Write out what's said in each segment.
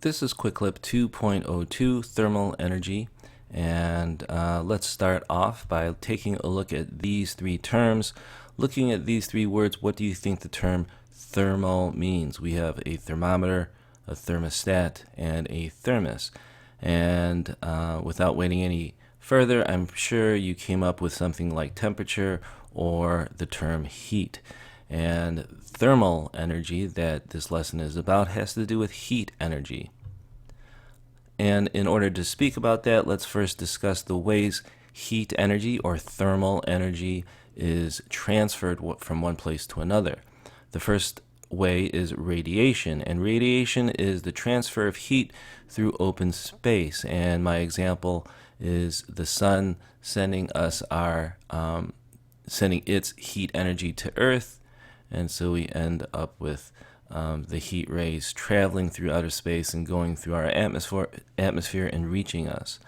This is Quick Clip 2.02 Thermal Energy, and let's start off by taking a look at these three terms. Looking at these three words, what do you think the term thermal means? We have a thermometer, a thermostat, and a thermos. And without waiting any further, I'm sure you came up with something like temperature or the term heat. And thermal energy that this lesson is about has to do with heat energy. And in order to speak about that, let's first discuss the ways heat energy or thermal energy is transferred from one place to another. The first way is radiation, and radiation is the transfer of heat through open space. And my example is the sun sending us sending its heat energy to Earth. And so we end up with the heat rays traveling through outer space and going through our atmosphere and reaching us.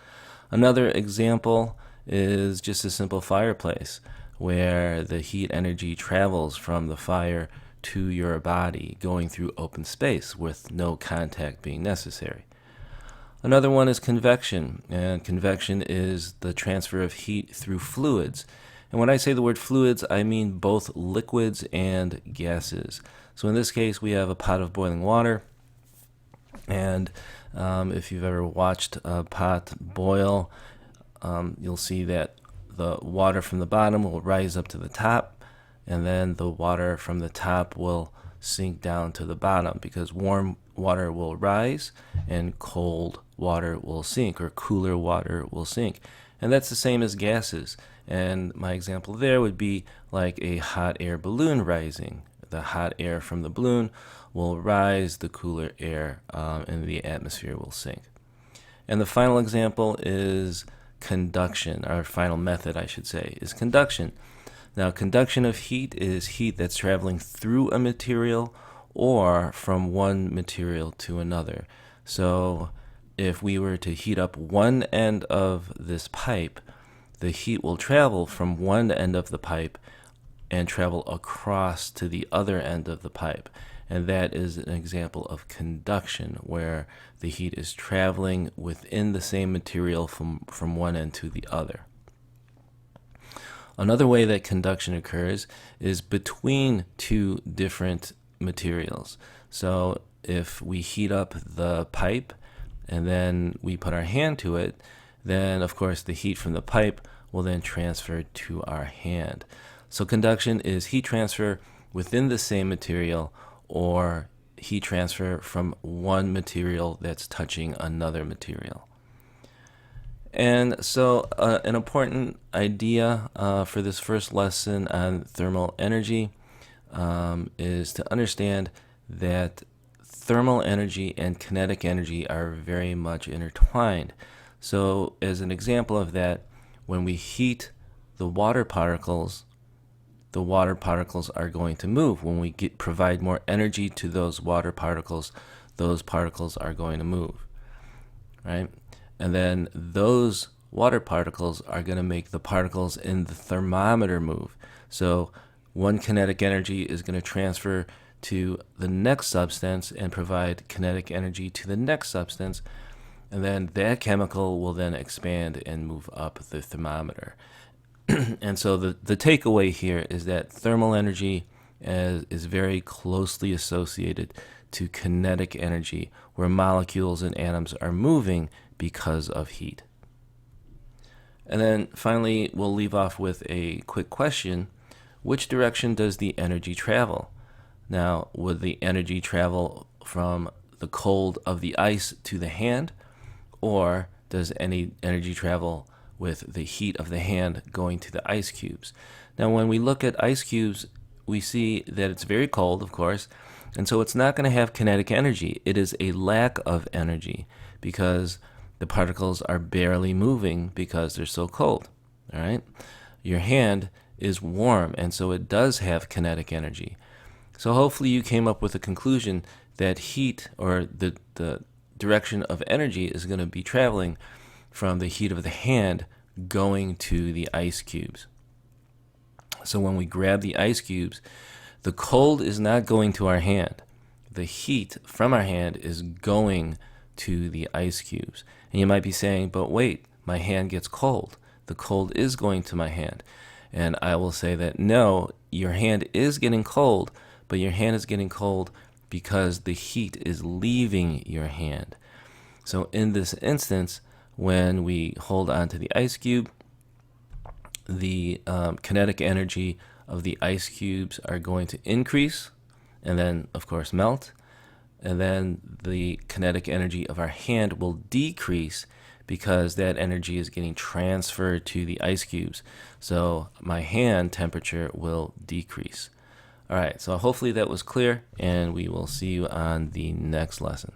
Another example is just a simple fireplace, where the heat energy travels from the fire to your body, going through open space with no contact being necessary. Another one is convection, and convection is the transfer of heat through fluids. And when I say the word fluids, I mean both liquids and gases. So in this case, we have a pot of boiling water. And if you've ever watched a pot boil, you'll see that the water from the bottom will rise up to the top, and then the water from the top will sink down to the bottom, because warm water will rise and cold water will sink, or cooler water will sink. And that's the same as gases. And my example there would be like a hot air balloon rising. The hot air from the balloon will rise, the cooler air in the atmosphere will sink. And the final example is conduction. Our final method, I should say, is conduction. Now, conduction of heat is heat that's traveling through a material or from one material to another. So if we were to heat up one end of this pipe, the heat will travel from one end of the pipe and travel across to the other end of the pipe. And that is an example of conduction, where the heat is traveling within the same material from one end to the other. Another way that conduction occurs is between two different materials. So if we heat up the pipe and then we put our hand to it, then of course the heat from the pipe will then transfer to our hand. So conduction is heat transfer within the same material, or heat transfer from one material that's touching another material. And so an important idea for this first lesson on thermal energy is to understand that thermal energy and kinetic energy are very much intertwined. So as an example of that, when we heat the water particles are going to move. When we provide more energy to those water particles, those particles are going to move, right? And then those water particles are going to make the particles in the thermometer move. So one kinetic energy is going to transfer to the next substance and provide kinetic energy to the next substance. And then that chemical will then expand and move up the thermometer. And so the takeaway here is that thermal energy is very closely associated to kinetic energy, where molecules and atoms are moving because of heat. And then finally, we'll leave off with a quick question. Which direction does the energy travel? Now, would the energy travel from the cold of the ice to the hand, or does any energy travel with the heat of the hand going to the ice cubes? Now, when we look at ice cubes, we see that it's very cold, of course, and so it's not going to have kinetic energy. It is a lack of energy, because the particles are barely moving because they're so cold. All right? Your hand is warm, and so it does have kinetic energy. So hopefully you came up with a conclusion that heat, or the direction of energy, is going to be traveling from the heat of the hand going to the ice cubes. So when we grab the ice cubes, the cold is not going to our hand. The heat from our hand is going to the ice cubes. And you might be saying, but wait, my hand gets cold. The cold is going to my hand. And I will say that no, your hand is getting cold, but your hand is getting cold because the heat is leaving your hand. So in this instance, when we hold onto the ice cube, the kinetic energy of the ice cubes are going to increase and then, of course, melt. And then the kinetic energy of our hand will decrease because that energy is getting transferred to the ice cubes. So my hand temperature will decrease. All right, so hopefully that was clear, and we will see you on the next lesson.